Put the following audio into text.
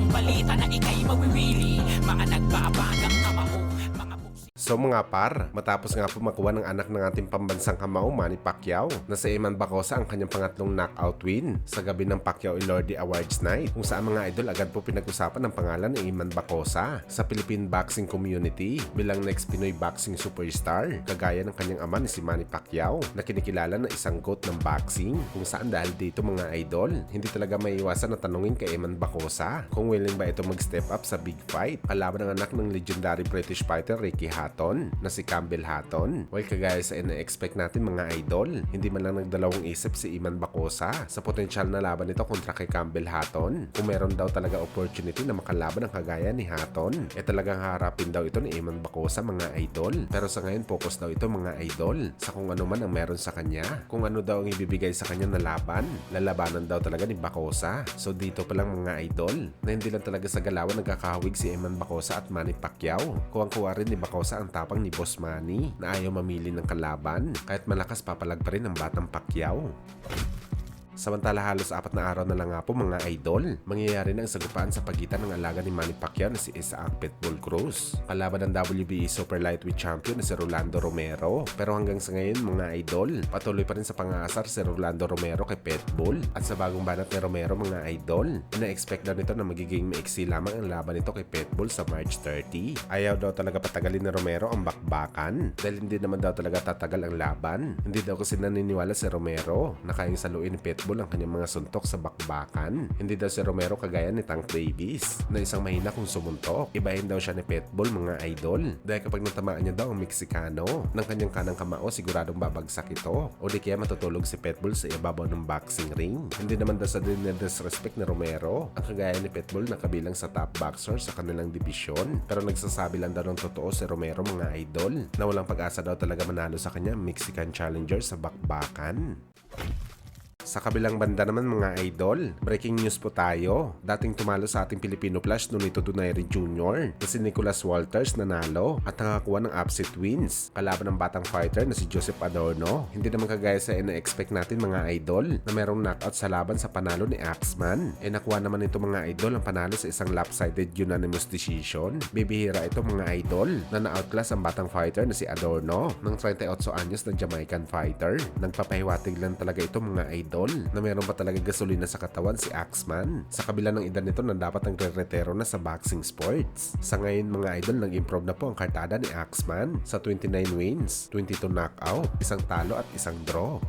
ang balita na ika'y mawiwili. Mga nagbabagang kamao, mga buksi. So mga par, matapos nga po makuha ng anak ng ating pambansang kamao, Manny Pacquiao, na si Eman Bacosa ang kanyang pangatlong knockout win sa gabi ng Pacquiao Elordi Awards Night, kung saan mga idol agad po pinag-usapan ang pangalan ni Eman Bacosa sa Philippine boxing community bilang next Pinoy boxing superstar, kagaya ng kanyang ama ni si Manny Pacquiao na kinikilala na isang GOAT ng boxing, kung saan dahil dito mga idol, hindi talaga maiiwasan na tanungin kay Eman Bacosa kung willing ba ito mag-step up sa big fight palaban ng anak ng legendary British fighter Ricky Hatton na si Campbell Hatton. Well, kagaya sa ina-expect natin mga idol, hindi man lang nagdalawang isip si Eman Bacosa sa potensyal na laban nito kontra kay Campbell Hatton. Kung meron daw talaga opportunity na makalaban ng kagaya ni Hatton, talagang haharapin daw ito ni Eman Bacosa mga idol. Pero sa ngayon, focus daw ito mga idol sa kung ano man ang meron sa kanya, kung ano daw ang ibibigay sa kanya na laban. Lalabanan daw talaga ni Bacosa. So dito pa lang mga idol, na hindi lang talaga sa galawan nagkakahawig si Eman Bacosa at Manny Pacquiao. Kuwang-kuwa rin ni Bacosa ang tapang ni Boss Manny na ayaw mamili ng kalaban, kahit malakas papalag pa rin ang batang Pacquiao. Samantala halos 4 na araw na lang nga po mga idol, mangyayari na ang sagupaan sa pagitan ng alaga ni Manny Pacquiao na si Isaac Pitbull Cruz kalaban ng WBA Super Lightweight Champion na si Rolando Romero. Pero hanggang sa ngayon mga idol, patuloy pa rin sa pang-aasar si Rolando Romero kay Pitbull. At sa bagong banat ni Romero mga idol, ina-expect daw nito na magiging maiksi lamang ang laban nito kay Pitbull sa March 30. Ayaw daw talaga patagalin ni Romero ang bakbakan dahil hindi naman daw talaga tatagal ang laban. Hindi daw kasi naniniwala si Romero na kayang saluin ni Pitbull ang kanyang mga suntok sa bakbakan. Hindi daw si Romero kagaya ni Tank Davis na isang mahina kung sumuntok. Ibahin daw siya ni Pitbull mga idol dahil kapag natamaan niya daw ang Meksikano ng kanyang kanang kamao, siguradong babagsak ito o di kaya matutulog si Pitbull sa ibabaw ng boxing ring. Hindi naman daw sa disrespect ni Romero ang kagaya ni Pitbull na kabilang sa top boxer sa kanilang dibisyon, pero nagsasabi lang daw ng totoo si Romero mga idol na walang pag-asa daw talaga manalo sa kanya Mexican challenger sa bakbakan. Sa kabilang banda naman mga idol, breaking news po tayo. Dating tumalo sa ating Filipino Flash Nonito Donaire Jr. na si Nicholas Walters nanalo at nakakuha ng upset wins kalaban ng batang fighter na si Joseph Adorno. Hindi naman kagaya sa ina-expect natin mga idol na merong knockout sa laban sa panalo ni Axman. Nakuha naman ito mga idol ang panalo sa isang lopsided unanimous decision. Bibihira ito mga idol na na-outclass ang batang fighter na si Adorno ng 38 anyos na Jamaican fighter. Nagpapahiwatig lang talaga ito mga idol na meron pa talaga gasolina sa katawan si Axman sa kabila ng edad nito na dapat ang re-retero na sa boxing sports. Sa ngayon mga idol, nag-improve na po ang kartada ni Axman sa 29 wins, 22 knockout, isang talo at isang draw.